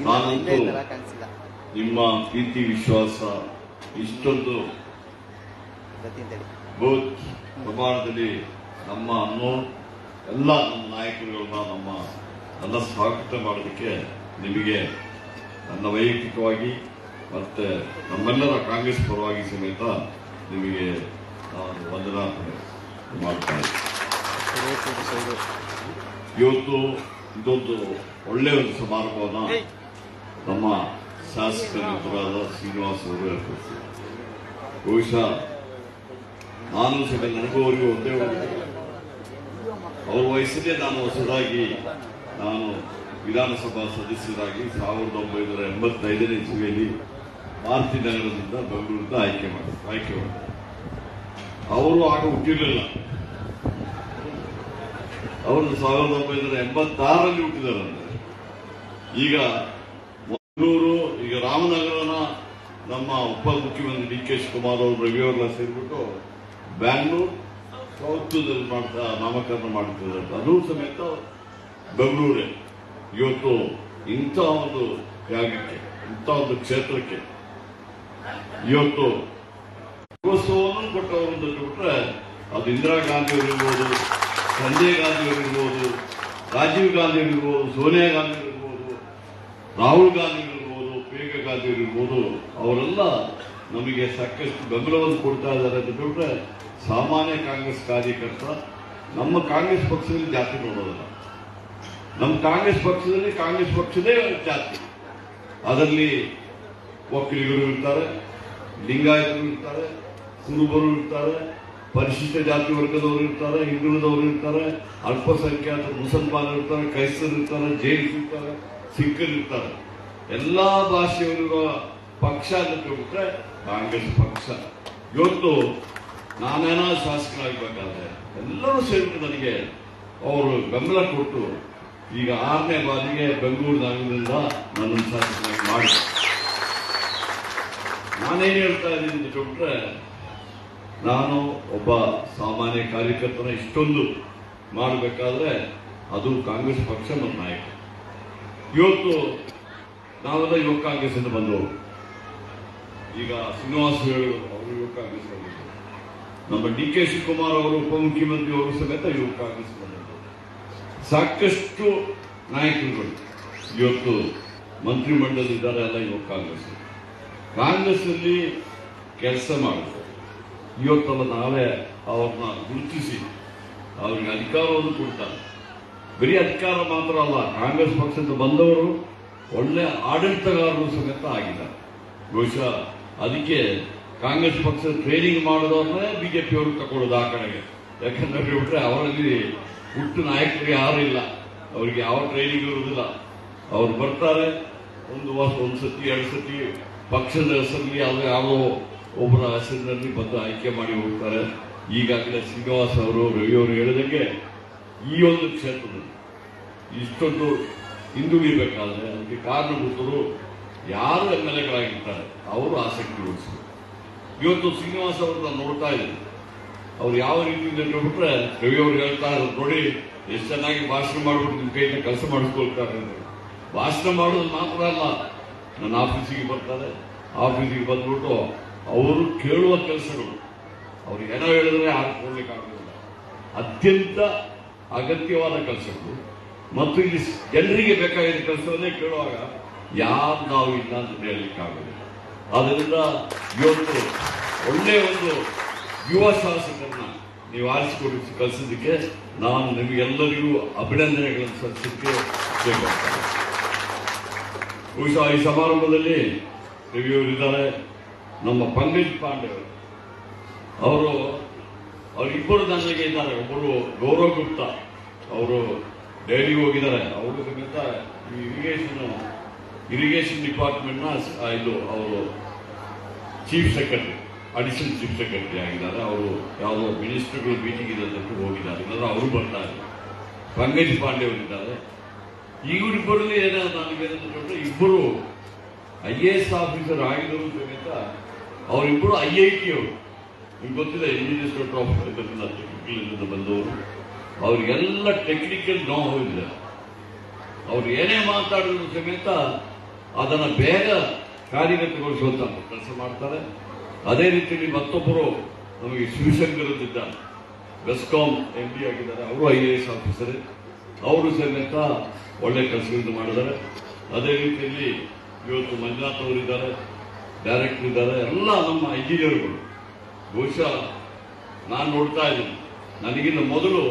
ನಾನಂತೂ ನಿಮ್ಮ ಪ್ರೀತಿ ವಿಶ್ವಾಸ ಇಷ್ಟೊಂದು ಬೃಹತ್ ಪ್ರಮಾಣದಲ್ಲಿ ನಮ್ಮ ಎಲ್ಲ ನಮ್ಮ ನಾಯಕರುಗಳನ್ನ ನನ್ನ ಸ್ವಾಗತ ಮಾಡೋದಕ್ಕೆ ನಿಮಗೆ ನನ್ನ ವೈಯಕ್ತಿಕವಾಗಿ ಮತ್ತೆ ನಮ್ಮೆಲ್ಲರ ಕಾಂಗ್ರೆಸ್ ಪರವಾಗಿ ಸಮೇತ ನಿಮಗೆ ನಾನು ವಂದನಾ ಮಾಡ್ತೇನೆ. ಇವತ್ತು ಇದೊಂದು ಒಳ್ಳೆಯ ಒಂದು ಸಮಾರಂಭವನ್ನ ನಮ್ಮ ಶಾಸಕ ಮಿತ್ರರಾದ ಶ್ರೀನಿವಾಸ್ ಅವರು ಏರ್ಪಡಿಸಿದ್ದಾರೆ. ಬಹುಶಃ ನಾನು ಸಹ ನನಗೂ ಅವರಿಗೂ ಒಂದೇ ಅವ್ರ ವಯಸ್ಸಲ್ಲೇ ನಾನು ಹೊಸದಾಗಿ ನಾನು ವಿಧಾನಸಭಾ ಸದಸ್ಯರಾಗಿ 1985ನೇ ಇಸವಿಯಲ್ಲಿ ಭಾರತೀಯ ನಗರದಿಂದ ಬೆಂಗಳೂರಿಂದ ಆಯ್ಕೆ ಮಾಡಿದ್ರು. ಅವರು ಆಗ ಹುಟ್ಟಿರಲಿಲ್ಲ. ಅವರು 1986ರಲ್ಲಿ ಹುಟ್ಟಿದಾರಂದ್ರೆ ಈಗ ಮಂಗಳೂರು, ಈಗ ರಾಮನಗರನ ನಮ್ಮ ಉಪಮುಖ್ಯಮಂತ್ರಿ ಡಿ ಕೆ ಶಿವಕುಮಾರ್ ಅವರು ರವಿಯವರೆಲ್ಲ ಸೇರಿಬಿಟ್ಟು ಬ್ಯಾಂಗ್ಳೂರ್ ಸೌತ್ದಲ್ಲಿ ನಾಮಕರಣ ಮಾಡುತ್ತಿದ್ದಾರೆ. ಅದು ಸಮೇತ ಬೆಂಗಳೂರೇ. ಇವತ್ತು ಇಂಥ ಒಂದು ಜಾಗಕ್ಕೆ, ಇಂಥ ಒಂದು ಕ್ಷೇತ್ರಕ್ಕೆ ಇವತ್ತು ಪ್ರೋತ್ಸಾಹವನ್ನು ಕೊಟ್ಟವರು ಅಂತ ಬಿಟ್ರೆ ಅದು ಇಂದಿರಾ ಗಾಂಧಿ ಅವರಿರ್ಬೋದು, ಸಂಜಯ್ ಗಾಂಧಿ ಅವರಿರ್ಬೋದು, ರಾಜೀವ್ ಗಾಂಧಿ ಅವರಿರ್ಬೋದು, ಸೋನಿಯಾ ಗಾಂಧಿ ಅವರಿರ್ಬೋದು, ರಾಹುಲ್ ಗಾಂಧಿ ಅವರಿರ್ಬೋದು, ಪ್ರಿಯಾಂಕಾ ಗಾಂಧಿ ಅವರಿರ್ಬೋದು, ಅವರೆಲ್ಲ ನಮಗೆ ಸಾಕಷ್ಟು ಬೆಂಬಲವನ್ನು ಕೊಡ್ತಾ ಇದ್ದಾರೆ ಅಂತ ಬಿಟ್ರೆ ಸಾಮಾನ್ಯ ಕಾಂಗ್ರೆಸ್ ಕಾರ್ಯಕರ್ತ. ನಮ್ಮ ಕಾಂಗ್ರೆಸ್ ಪಕ್ಷದಲ್ಲಿ ಜಾತಿ ನೋಡೋದಿಲ್ಲ. ನಮ್ಮ ಕಾಂಗ್ರೆಸ್ ಪಕ್ಷದೇ ಜಾತಿ. ಅದರಲ್ಲಿ ಒಕ್ಕಲಿಗರು ಇರ್ತಾರೆ, ಲಿಂಗಾಯತರು ಇರ್ತಾರೆ, ಕುರುಬರು ಇರ್ತಾರೆ, ಪರಿಶಿಷ್ಟ ಜಾತಿ ವರ್ಗದವರು ಇರ್ತಾರೆ, ಹಿಂದುಳಿದವರು ಇರ್ತಾರೆ, ಅಲ್ಪಸಂಖ್ಯಾತ ಮುಸಲ್ಮಾನರು ಇರ್ತಾರೆ, ಕ್ರೈಸ್ತರು ಇರ್ತಾರೆ, ಜೈನ್ಸ್ ಇರ್ತಾರೆ, ಸಿಖ್ಖರು ಇರ್ತಾರೆ. ಎಲ್ಲಾ ಭಾಷೆಯಲ್ಲಿರುವ ಪಕ್ಷ ಅಂತ ಬಿಟ್ರೆ ಕಾಂಗ್ರೆಸ್ ಪಕ್ಷ. ಇವತ್ತು ನಾನೇನೋ ಶಾಸಕರಾಗಬೇಕಾದ್ರೆ ಎಲ್ಲರೂ ಸೇರಿಬಿಟ್ಟು ನನಗೆ ಅವರು ಬೆಂಬಲ ಕೊಟ್ಟು ಈಗ 6ನೇ ಬಾರಿಗೆ ಬೆಂಗಳೂರು ನಗರದಿಂದ ನನ್ನನ್ನು ಶಾಸಕರಾಗಿ ಮಾಡಿ. ನಾನೇನು ಹೇಳ್ತಾ ಇದ್ದೀನಿ ಅಂತ ಬಿಟ್ರೆ, ನಾನು ಒಬ್ಬ ಸಾಮಾನ್ಯ ಕಾರ್ಯಕರ್ತನ ಇಷ್ಟೊಂದು ಮಾಡಬೇಕಾದ್ರೆ ಅದು ಕಾಂಗ್ರೆಸ್ ಪಕ್ಷ ಮತ್ತು ನಾಯಕ. ಇವತ್ತು ನಾವೆಲ್ಲ ಯುವ ಕಾಂಗ್ರೆಸ್ ಇಂದ ಬಂದವರು. ಈಗ ಶ್ರೀನಿವಾಸ್ ಹೇಳಿದ್ರು ಅವರು ಯುವ ಕಾಂಗ್ರೆಸ್ ಬಂದಿದ್ದರು. ನಮ್ಮ ಡಿ ಕೆ ಶಿವಕುಮಾರ್ ಅವರು ಉಪಮುಖ್ಯಮಂತ್ರಿ ಅವರು ಸಮೇತ ಯುವ ಕಾಂಗ್ರೆಸ್ ಬಂದಿದ್ದರು. ಸಾಕಷ್ಟು ನಾಯಕರುಗಳು ಇವತ್ತು ಮಂತ್ರಿಮಂಡಲದಲ್ಲಿದ್ದಾರೆ, ಎಲ್ಲ ಯುವ ಕಾಂಗ್ರೆಸ್ ಅಲ್ಲಿ ಕೆಲಸ ಮಾಡುತ್ತೆ. ಇವತ್ತಲ್ಲ ನಾವೇ ಅವ್ರನ್ನ ಗುರುತಿಸಿ ಅವ್ರಿಗೆ ಅಧಿಕಾರವನ್ನು ಕೊಡ್ತಾರೆ. ಬರೀ ಅಧಿಕಾರ ಮಾತ್ರ ಅಲ್ಲ, ಕಾಂಗ್ರೆಸ್ ಪಕ್ಷದಿಂದ ಬಂದವರು ಒಳ್ಳೆ ಆಡಳಿತಗಾರರು ಸಮೇತ ಆಗಿದ್ದಾರೆ. ಬಹುಶಃ ಅದಕ್ಕೆ ಕಾಂಗ್ರೆಸ್ ಪಕ್ಷದ ಟ್ರೈನಿಂಗ್ ಮಾಡೋದವ್ರನ್ನೇ ಬಿಜೆಪಿಯವರು ತಗೊಳ್ಳೋದು ಆ ಕಡೆಗೆ. ಯಾಕಂದ್ರೆ ಬಿಟ್ರೆ ಅವರಲ್ಲಿ ಹುಟ್ಟು ನಾಯಕರಿಗೆ ಯಾರು ಇಲ್ಲ, ಅವರಿಗೆ ಯಾವ ಟ್ರೈನಿಂಗ್ ಇರುವುದಿಲ್ಲ. ಅವ್ರು ಬರ್ತಾರೆ, ಒಂದು ವರ್ಷ, ಒಂದು ಸತಿ, 2 ಸತಿ ಪಕ್ಷದ ಹೆಸರಲ್ಲಿ ಯಾವುದೋ ಒಬ್ಬರ ಹೆಸರಿನಲ್ಲಿ ಬಂದು ಆಯ್ಕೆ ಮಾಡಿ ಹೋಗ್ತಾರೆ. ಈಗಾಗಲೇ ಶ್ರೀನಿವಾಸ್ ಅವರು, ರವಿಯವರು ಹೇಳಿದಂಗೆ ಈ ಒಂದು ಕ್ಷೇತ್ರದಲ್ಲಿ ಇಷ್ಟೊಂದು ಹಿಂದುಳಿಬೇಕಾದ್ರೆ ಅದಕ್ಕೆ ಕಾರಣಭೂತರು ಯಾರು MLAಗಳಾಗಿರ್ತಾರೆ ಅವರು ಆಸಕ್ತಿ ವಹಿಸಬೇಕು. ಇವತ್ತು ಶ್ರೀನಿವಾಸ್ ಅವ್ರನ್ನ ನೋಡ್ತಾ ಇದ್ದೀನಿ. ಅವ್ರು ಯಾವ ರೀತಿಯಿಂದ ನೋಡ್ಬಿಟ್ರೆ ರವಿಯವರು ಹೇಳ್ತಾ ಇದ್ರು, ನೋಡಿ ಎಷ್ಟು ಚೆನ್ನಾಗಿ ಭಾಷಣ ಮಾಡ್ಬಿಟ್ಟು ನಿಮ್ಮ ಕೈಯಿಂದ ಕೆಲಸ ಮಾಡಿಸ್ಕೊಳ್ತಾರೆ. ಭಾಷಣ ಮಾಡೋದು ಮಾತ್ರ ಅಲ್ಲ, ನನ್ನ ಆಫೀಸಿಗೆ ಬರ್ತಾರೆ, ಆಫೀಸಿಗೆ ಬಂದ್ಬಿಟ್ಟು ಅವರು ಕೇಳುವ ಕೆಲಸಗಳು, ಅವ್ರು ಏನೋ ಹೇಳಿದ್ರೆ ಯಾರು ಕೊಡ್ಲಿಕ್ಕಾಗೋದಿಲ್ಲ. ಅತ್ಯಂತ ಅಗತ್ಯವಾದ ಕೆಲಸಗಳು ಮತ್ತು ಇಲ್ಲಿ ಜನರಿಗೆ ಬೇಕಾಗಿದ್ದ ಕೆಲಸವನ್ನೇ ಕೇಳುವಾಗ ಯಾರು ನಾವು ಇಲ್ಲ ಅಂತ ಹೇಳಲಿಕ್ಕಾಗೋದಿಲ್ಲ. ಆದ್ದರಿಂದ ಇವತ್ತು ಒಳ್ಳೆಯ ಒಂದು ಯುವ ಶಾಸಕರನ್ನ ನೀವು ಆರಿಸಿಕೊಡಿ ಕಲಿಸೋದಕ್ಕೆ ನಾನು ನಿಮಗೆಲ್ಲರಿಗೂ ಅಭಿನಂದನೆಗಳನ್ನು ಸಲ್ಲಿಸಲಿಕ್ಕೆ ಬೇಕಾಗ್ತದೆ. ಬಹುಶಃ ಈ ಸಮಾರಂಭದಲ್ಲಿ ರವಿಯವರಿದ್ದಾರೆ, ನಮ್ಮ ಪಂಕಜ್ ಪಾಂಡೆ ಅವರಿಬ್ಬರು ನನಗೆ ಇದ್ದಾರೆ. ಒಬ್ಬರು ಗೌರವ್ ಗುಪ್ತಾ, ಅವರು ಡೈರಿಗೆ ಹೋಗಿದ್ದಾರೆ. ಅವರು ಸಮೇತ ಈ ಇರಿಗೇಷನ್ ಡಿಪಾರ್ಟ್ಮೆಂಟ್ನ ಇದು ಅವರು chief secretary, additional chief secretary ಆಗಿದ್ದಾರೆ. ಅವರು ಯಾವುದೋ ಮಿನಿಸ್ಟರ್ಗಳು ಮೀಟಿಂಗ್ ಇದೆ ಅಂತ ಹೋಗಿದ್ದಾರೆ, ಇಲ್ಲಾಂದ್ರೆ ಅವರು ಬರ್ತಾರೆ. ಪಂಕಜ್ ಪಾಂಡೆ ಅವರಿದ್ದಾರೆ. ಇವರಿಬ್ಬರಲ್ಲಿ ನನಗೇನಂದ್ರೆ ಇಬ್ಬರು IAS ಆಫೀಸರ್ ಆಗಿದ್ರು ಸಮೇತ ಅವರಿಬ್ಬರು IIT ಅವರು, ನಿಮ್ಗೆ ಗೊತ್ತಿದೆ, ಇನ್ಸ್ಟಿಟ್ಯೂಟ್ ಆಫ್ ಟೆಕ್ನಿಕಲ್ ಬಂದವರು. ಅವರಿಗೆಲ್ಲ ಟೆಕ್ನಿಕಲ್ ನೋ ಇದೆ. ಅವ್ರು ಏನೇ ಮಾತಾಡಿದ್ರು ಸಮೇತ ಅದನ್ನು ಬೇಗ ಕಾರ್ಯಗತಗೊಳಿಸುವಂತ ಕೆಲಸ ಮಾಡ್ತಾರೆ. ಅದೇ ರೀತಿಯಲ್ಲಿ ಮತ್ತೊಬ್ಬರು ನಮಗೆ ಶಿವಶಂಕರ್ ಇದ್ದಾರೆ, ಬೆಸ್ಕಾಂ MD ಆಗಿದ್ದಾರೆ, ಅವರು IAS ಆಫೀಸರ್, ಅವರು ಸಮೇತ ಒಳ್ಳೆ ಕೆಲಸಗಳನ್ನು ಮಾಡಿದ್ದಾರೆ. ಅದೇ ರೀತಿಯಲ್ಲಿ ಇವತ್ತು ಮಂಜುನಾಥ್ ಅವರಿದ್ದಾರೆ, ಡೈರೆಕ್ಟರ್ ಇದ್ದಾರೆ, ಎಲ್ಲ ನಮ್ಮ ಇಂಜಿನಿಯರ್ಗಳು. ಬಹುಶಃ ನಾನು ನೋಡ್ತಾ ಇದ್ದೀನಿ, ನನಗಿಂತ ಮೊದಲು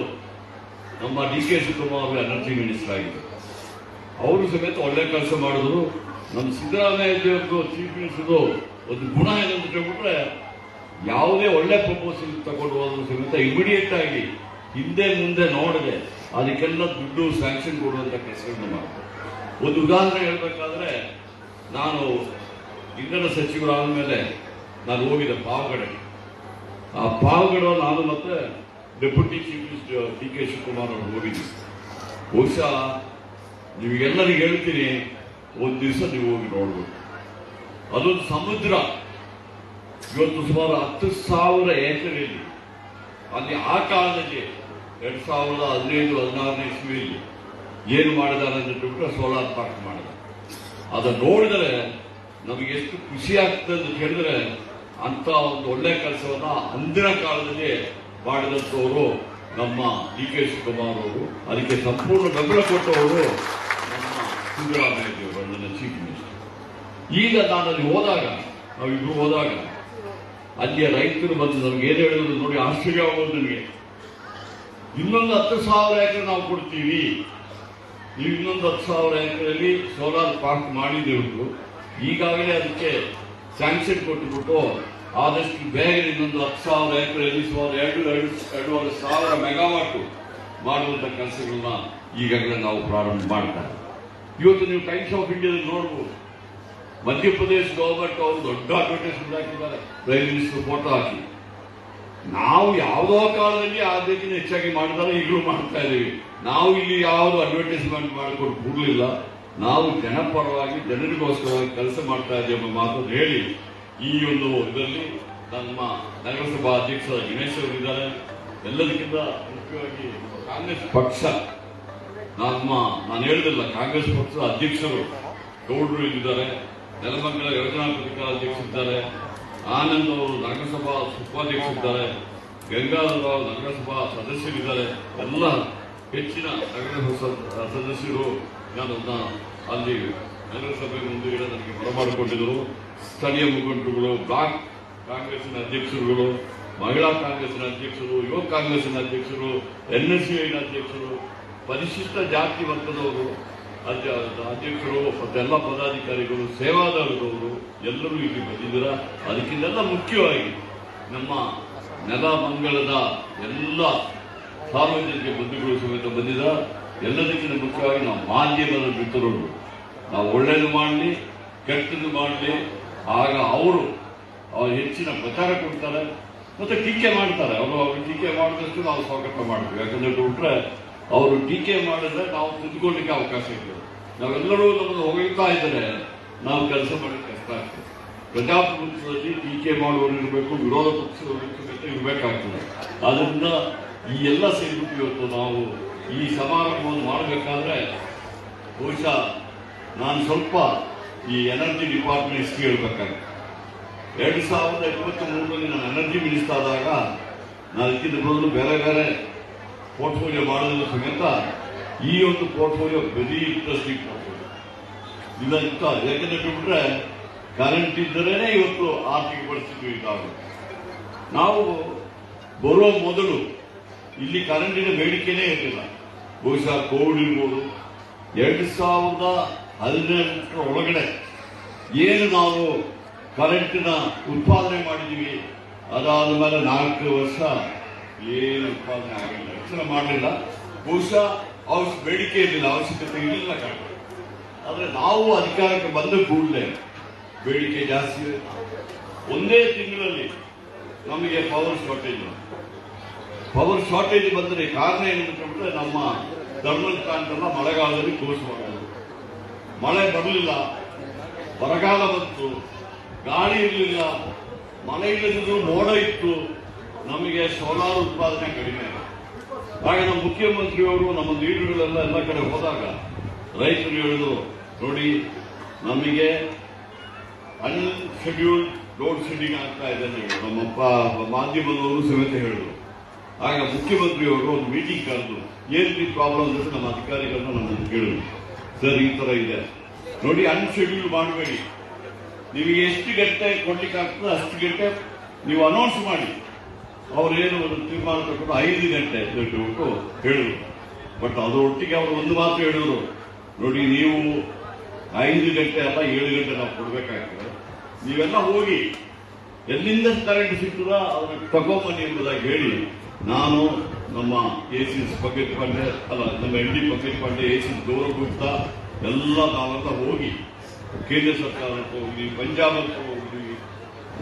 ನಮ್ಮ DK ಶಿವಕುಮಾರ್ ಎನರ್ಜಿ ಮಿನಿಸ್ಟರ್ ಆಗಿದ್ದರು, ಅವರು ಸಮೇತ ಒಳ್ಳೆ ಕೆಲಸ ಮಾಡಿದ್ರು. ನಮ್ಮ ಸಿದ್ದರಾಮಯ್ಯವ್ರಿಗೂ ಚೀಫ್ ಮಿನಿಸ್ಟರ್ದು ಒಂದು ಗುಣ ಏನಂತ ಹೇಳ್ಬಿಟ್ರೆ, ಯಾವುದೇ ಒಳ್ಳೆ ಪ್ರಪೋಸಲ್ ತಗೊಂಡು ಹೋದ್ರು ಸಮೇತ ಇಮಿಡಿಯೇಟ್ ಆಗಿ ಹಿಂದೆ ಮುಂದೆ ನೋಡದೆ ಅದಕ್ಕೆಲ್ಲ ದುಡ್ಡು ಸ್ಯಾಂಕ್ಷನ್ ಕೊಡುವಂತ ಕೆಲಸಗಳನ್ನ ಮಾಡ್ತಾರೆ. ಒಂದು ಉದಾಹರಣೆ ಹೇಳ್ಬೇಕಾದ್ರೆ, ನಾನು ಇಂಧನ ಸಚಿವರಾದ ಮೇಲೆ ನಾನು ಹೋಗಿದ್ದೆ ಪಾವಗಡ. ಆ ಪಾವಗಡ ನಾನು ಮತ್ತೆ deputy chief minister DK Shivakumar ಅವರು ಹೋಗಿದ್ವಿ. ಬಹುಶಃ ನಿಮಗೆಲ್ಲರಿಗೂ ಹೇಳ್ತೀನಿ, ಒಂದು ದಿವಸ ನೀವು ಹೋಗಿ ನೋಡ್ಬೋದು. ಅದೊಂದು ಸಮುದ್ರ. ಇವತ್ತು ಸುಮಾರು 10,000 ಎಕರೆಯಲ್ಲಿ ಅಲ್ಲಿ ಆ ಕಾಲದಲ್ಲಿ 2015-16 ಇಸ್ವಿಯಲ್ಲಿ ಏನು ಮಾಡಿದ್ದಾರೆ ಅಂತ ಬಿಟ್ಟರೆ ಸೋಲಾರ್ ಪಾರ್ಕ್ ಮಾಡಿದ್ದಾರೆ. ಅದನ್ನು ನೋಡಿದರೆ ನಮಗೆ ಎಷ್ಟು ಖುಷಿ ಆಗ್ತದೆ ಅಂತ ಹೇಳಿದ್ರೆ, ಅಂತ ಒಂದು ಒಳ್ಳೆ ಕೆಲಸವನ್ನ ಅಂದಿನ ಕಾಲದಲ್ಲಿ ಮಾಡಿದಂಥವರು ನಮ್ಮ DK ಶಿವಕುಮಾರ್ ಅವರು. ಅದಕ್ಕೆ ಸಂಪೂರ್ಣ ಬೆಂಬಲ ಕೊಟ್ಟವರು ನಮ್ಮ ಸಿದ್ದರಾಮಯ್ಯವರು, ನನ್ನ ಚೀಫ್ ಮಿನಿಸ್ಟರ್. ಈಗ ನಾನು ಅಲ್ಲಿ ಹೋದಾಗ, ನಾವಿಬ್ರು ಹೋದಾಗ ಅಲ್ಲಿಯ ರೈತರು ಬಂದು ನಮ್ಗೆ ಏನು ಹೇಳಿದ್ರು ನೋಡಿ, ಆಶ್ಚರ್ಯ ಆಗೋದು ನನಗೆ. ಇನ್ನೊಂದು 10,000 ಎಕರೆ ನಾವು ಕೊಡ್ತೀವಿ, ನೀವು ಇನ್ನೊಂದು 10,000 ಎಕರೆಯಲ್ಲಿ ಸೋಲಾರ್ ಪಾರ್ಕ್ ಮಾಡಿದ್ದೇವೆ. ಈಗಾಗಲೇ ಅದಕ್ಕೆ ಸ್ಯಾಂಕ್ಷನ್ ಕೊಟ್ಟುಬಿಟ್ಟು ಆದಷ್ಟು ಬೇಗ ಇನ್ನೊಂದು 10,000 ಎಕರೆಯಲ್ಲಿ ಸುಮಾರು 2,500 ಮೆಗಾವಾಟ್ ಮಾಡುವಂತ ಕೆಲಸಗಳನ್ನ ಈಗಾಗಲೇ ನಾವು ಪ್ರಾರಂಭ ಮಾಡ್ತಾರೆ. ಇವತ್ತು ನೀವು ಟೈಮ್ಸ್ ಆಫ್ ಇಂಡಿಯಾದಲ್ಲಿ ನೋಡ್ಬೋದು, ಮಧ್ಯಪ್ರದೇಶ ಗವರ್ಮೆಂಟ್ ಅವರು ದೊಡ್ಡ ಅಡ್ವರ್ಟೈಸ್ಮೆಂಟ್ ಹಾಕಿದ್ದಾರೆ, ಪ್ರೈಮ್ ಮಿನಿಸ್ಟರ್ ಫೋಟೋ ಹಾಕಿ. ನಾವು ಯಾವುದೋ ಕಾಲದಲ್ಲಿ ಅದಕ್ಕಿಂತ ಹೆಚ್ಚಾಗಿ ಮಾಡಿದ್ದಾರೆ, ಈಗಲೂ ಮಾಡ್ತಾ ಇದ್ದೀವಿ. ನಾವು ಇಲ್ಲಿ ಯಾವುದು ಅಡ್ವರ್ಟೈಸ್ಮೆಂಟ್ ಮಾಡಿಕೊಂಡು ಕೂಡಲಿಲ್ಲ, ನಾವು ಜನಪರವಾಗಿ ಜನರಿಗೋಸ್ಕರವಾಗಿ ಕೆಲಸ ಮಾಡ್ತಾ ಇದ್ದೇವೆ ಎಂಬ ಮಾತನ್ನು ಹೇಳಿ, ಈ ಒಂದು ಇದರಲ್ಲಿ ನಮ್ಮ ನಗರಸಭಾ ಅಧ್ಯಕ್ಷ ಗಣೇಶ್ ಅವರಿದ್ದಾರೆ. ಎಲ್ಲದಕ್ಕಿಂತ ಮುಖ್ಯವಾಗಿ ಕಾಂಗ್ರೆಸ್ ಪಕ್ಷ, ನಾನು ಹೇಳಿದಿಲ್ಲ, ಕಾಂಗ್ರೆಸ್ ಪಕ್ಷದ ಅಧ್ಯಕ್ಷರು ಗೌಡ್ರು ಇಲ್ಲಿದ್ದಾರೆ, ನೆಲಮಂಗಲ ಯೋಜನಾ ಪತ್ರಿಕಾ ಅಧ್ಯಕ್ಷರಿದ್ದಾರೆ, ಆನಂದ್ ಅವರು ನಗರಸಭಾ ಉಪಾಧ್ಯಕ್ಷರಿದ್ದಾರೆ, ಗಂಗಾಧರ ರಾವ್ ನಗರಸಭಾ ಸದಸ್ಯರಿದ್ದಾರೆ. ಎಲ್ಲ ಹೆಚ್ಚಿನ ನಗರಸಭಾ ಸದಸ್ಯರು ಅಲ್ಲಿ ನಗರಸಭೆ ಮುಂದುಗಡೆ ನನಗೆ ಬರಮಾಡಿಕೊಂಡಿದ್ದರು. ಸ್ಥಳೀಯ ಮುಖಂಡರುಗಳು, ಬ್ಲಾಕ್ ಕಾಂಗ್ರೆಸ್ಸಿನ ಅಧ್ಯಕ್ಷರುಗಳು, ಮಹಿಳಾ ಕಾಂಗ್ರೆಸ್ಸಿನ ಅಧ್ಯಕ್ಷರು, ಯುವ ಕಾಂಗ್ರೆಸ್ಸಿನ ಅಧ್ಯಕ್ಷರು, NSCIನ ಅಧ್ಯಕ್ಷರು, ಪರಿಶಿಷ್ಟ ಜಾತಿ ವರ್ಗದವರು ಅಧ್ಯಕ್ಷರು, ಮತ್ತೆಲ್ಲ ಪದಾಧಿಕಾರಿಗಳು, ಸೇವಾದಳದವರು ಎಲ್ಲರೂ ಇಲ್ಲಿ ಬಂದಿದ್ದೀರ. ಅದಕ್ಕಿಂತೆಲ್ಲ ಮುಖ್ಯವಾಗಿ ನಮ್ಮ ನೆಲಮಂಗಲದ ಎಲ್ಲ ಸಾರ್ವಜನಿಕ ಬಂಧುಗಳು ಸಮೇತ ಬಂದಿದ್ದಾರೆ. ಎಲ್ಲದಕ್ಕಿಂತ ಮುಖ್ಯವಾಗಿ ನಾವು ಮಾಧ್ಯಮದ ಮಿತ್ರರು, ನಾವು ಒಳ್ಳೇದು ಮಾಡಲಿ ಕೆಟ್ಟದ್ದು ಮಾಡಲಿ, ಆಗ ಅವರು ಹೆಚ್ಚಿನ ಪ್ರಚಾರ ಕೊಡ್ತಾರೆ ಮತ್ತೆ ಟೀಕೆ ಮಾಡ್ತಾರೆ. ಅವರು ಟೀಕೆ ಮಾಡಿದಷ್ಟು ನಾವು ಸ್ವಾಗತ ಮಾಡ್ತೀವಿ. ಯಾಕಂದ್ರೆ ಬಿಟ್ರೆ ಅವರು ಟೀಕೆ ಮಾಡಿದ್ರೆ ನಾವು ತಿದ್ದುಕೊಳ್ಳಿಕ್ಕೆ ಅವಕಾಶ ಇದೆ. ನಾವೆಲ್ಲರೂ ನಮ್ಮನ್ನು ಹೊಗಳ್ತಾ ಇದ್ದಾರೆ, ನಾವು ಕೆಲಸ ಮಾಡಲಿಕ್ಕೆ ಕಷ್ಟ ಆಗ್ತದೆ. ಪ್ರಜಾಪ್ರಭುತ್ವದಲ್ಲಿ ಟೀಕೆ ಮಾಡುವವರು ಇರಬೇಕು, ವಿರೋಧ ಪಕ್ಷದವರು ಇರಬೇಕಾಗ್ತದೆ. ಆದ್ರಿಂದ ಈ ಎಲ್ಲ ಸೇರಿಬಿಟ್ಟು ಇವತ್ತು ನಾವು ಈ ಸಮಾರಂಭವನ್ನು ಮಾಡಬೇಕಾದ್ರೆ ಬಹುಶಃ ನಾನು ಸ್ವಲ್ಪ ಈ ಎನರ್ಜಿ ಡಿಪಾರ್ಟ್ಮೆಂಟ್ ಹಿಸ್ಟ್ರಿ ಹೇಳ್ಬೇಕಾಗುತ್ತೆ. 2023ರಲ್ಲಿ ನಾನು ಎನರ್ಜಿ ಮಿನಿಸ್ಟರ್ ಆದಾಗ ನಾನು ಅದಕ್ಕಿಂತ ಮೊದಲು ಬೇರೆ ಬೇರೆ ಪೋರ್ಟ್ಫೋಲಿಯೋ ಮಾಡೋದ್ರ ಸಮೇತ ಈ ಒಂದು ಪೋರ್ಟ್ಫೋಲಿಯೋ ವೆರಿ ಇಂಟ್ರೆಸ್ಟಿಂಗ್ ಪೋರ್ಟ್ಫೋಲಿಯೋ ಇದಂತ. ಯಾಕಂದ್ರೆ ಬಿಟ್ರೆ ಕರೆಂಟ್ ಇದ್ದರೇನೆ ಇವತ್ತು ಆರ್ಥಿಕ ಪರಿಸ್ಥಿತಿ ಇದಾಗುತ್ತೆ. ನಾವು ಬರೋ ಮೊದಲು ಇಲ್ಲಿ ಕರೆಂಟಿನ ಬೇಡಿಕೆನೇ ಇರಲಿಲ್ಲ. ಬಹುಶಃ ಕೋವಿಡ್ ಇರ್ಬೋದು. 2018 ಒಳಗಡೆ ಏನು ನಾವು ಕರೆಂಟಿನ ಉತ್ಪಾದನೆ ಮಾಡಿದೀವಿ, ಅದಾದ ಮೇಲೆ 4 ವರ್ಷ ಏನು ಉತ್ಪಾದನೆ ಆಗಿಲ್ಲ, ಹೆಚ್ಚಳ ಮಾಡಲಿಲ್ಲ. ಬಹುಶಃ ಬೇಡಿಕೆ ಇರಲಿಲ್ಲ, ಅವಶ್ಯಕತೆ ಇರಲಿಲ್ಲ ಕಾರಣ. ಆದ್ರೆ ನಾವು ಅಧಿಕಾರಕ್ಕೆ ಬಂದ ಕೂಡಲೇ ಬೇಡಿಕೆ ಜಾಸ್ತಿ. ಒಂದೇ ತಿಂಗಳಲ್ಲಿ ನಮಗೆ ಪವರ್ ಶಾರ್ಟೇಜ್ ಬಂದರೆ ಕಾರಣ ಏನಂತಂದ್ರೆ ನಮ್ಮ ಥರ್ಮಲ್ ಪ್ಲಾಂಟ್ ಎಲ್ಲ ಮಳೆಗಾಲದಲ್ಲಿ ಕ್ಲೋಸ್ ಮಾಡೋದು. ಮಳೆ ಬರಲಿಲ್ಲ, ಬರಗಾಲ ಬಂತು, ಗಾಳಿ ಇರಲಿಲ್ಲ, ಮಳೆ ಇಲ್ಲದಿದ್ರು ಮೋಡ ಇತ್ತು, ನಮಗೆ ಸೋಲಾರ್ ಉತ್ಪಾದನೆ ಕಡಿಮೆ. ಹಾಗೆ ನಮ್ಮ ಮುಖ್ಯಮಂತ್ರಿಯವರು ನಮ್ಮ ಲೀಡರ್ಗಳೆಲ್ಲ ಎಲ್ಲ ಕಡೆ ಹೋದಾಗ ರೈತರು ಹೇಳಿದ್ರು, ನೋಡಿ ನಮಗೆ ಅನ್ಶೆಡ್ಯೂಲ್ಡ್ ಲೋಡ್ ಶೆಡ್ಡಿಂಗ್ ಆಗ್ತಾ ಇದೆ ನಮ್ಮಪ್ಪ ಮಾಧ್ಯಮದವರು ಸಮೇತ ಹೇಳಿದ್ರು. ಆಗ ಮುಖ್ಯಮಂತ್ರಿಯವರು ಒಂದು ಮೀಟಿಂಗ್ ಕರೆದು ಏನ್ ಪ್ರಾಬ್ಲಮ್ ಅಂತ ನಮ್ಮ ಅಧಿಕಾರಿಗಳನ್ನ ನಮ್ಮನ್ನು ಕೇಳಿದ್ರು. ಸರ್ ಈ ತರ ಇದೆ ನೋಡಿ, ಅನ್ಶೆಡ್ಯೂಲ್ ಮಾಡಬೇಡಿ, ನಿಮಗೆ ಎಷ್ಟು ಗಂಟೆ ಕೊಡ್ಲಿಕ್ಕೆ ಆಗ್ತದೆ ಅಷ್ಟು ಗಂಟೆ ನೀವು ಅನೌನ್ಸ್ ಮಾಡಿ. ಅವರೇನು ಒಂದು ತೀರ್ಮಾನ ತಗೊಂಡು 5 ಗಂಟೆ ಬಿಟ್ಟು ಹೇಳಿದ್ರು. ಬಟ್ ಅದರೊಟ್ಟಿಗೆ ಅವರು ಒಂದು ಮಾತು ಹೇಳಿದ್ರು, ನೋಡಿ ನೀವು 5 ಗಂಟೆ ಅಲ್ಲ 7 ಗಂಟೆ ನಾವು ಕೊಡ್ಬೇಕಾಗ್ತದೆ, ನೀವೆಲ್ಲ ಹೋಗಿ ಎಲ್ಲಿಂದ ಕರೆಂಟ್ ಸಿಗ್ತದ ಅದನ್ನ ತಗೊಂಬನ್ನಿ ಎಂಬುದಾಗಿ ಹೇಳಿ, ನಾನು ನಮ್ಮ ಎಸಿ ಪಂಕಜ್ ಪಾಂಡೆ ಅಲ್ಲ ನಮ್ಮ M D Pankaj Pandey, AC Gaurav Gupta ಎಲ್ಲ ನಾವೆಲ್ಲ ಹೋಗಿ ಕೇಂದ್ರ ಸರ್ಕಾರ ಹತ್ರ ಹೋಗಿದ್ದೀವಿ, ಪಂಜಾಬ್ ಹತ್ರ ಹೋಗಿದ್ದೀವಿ,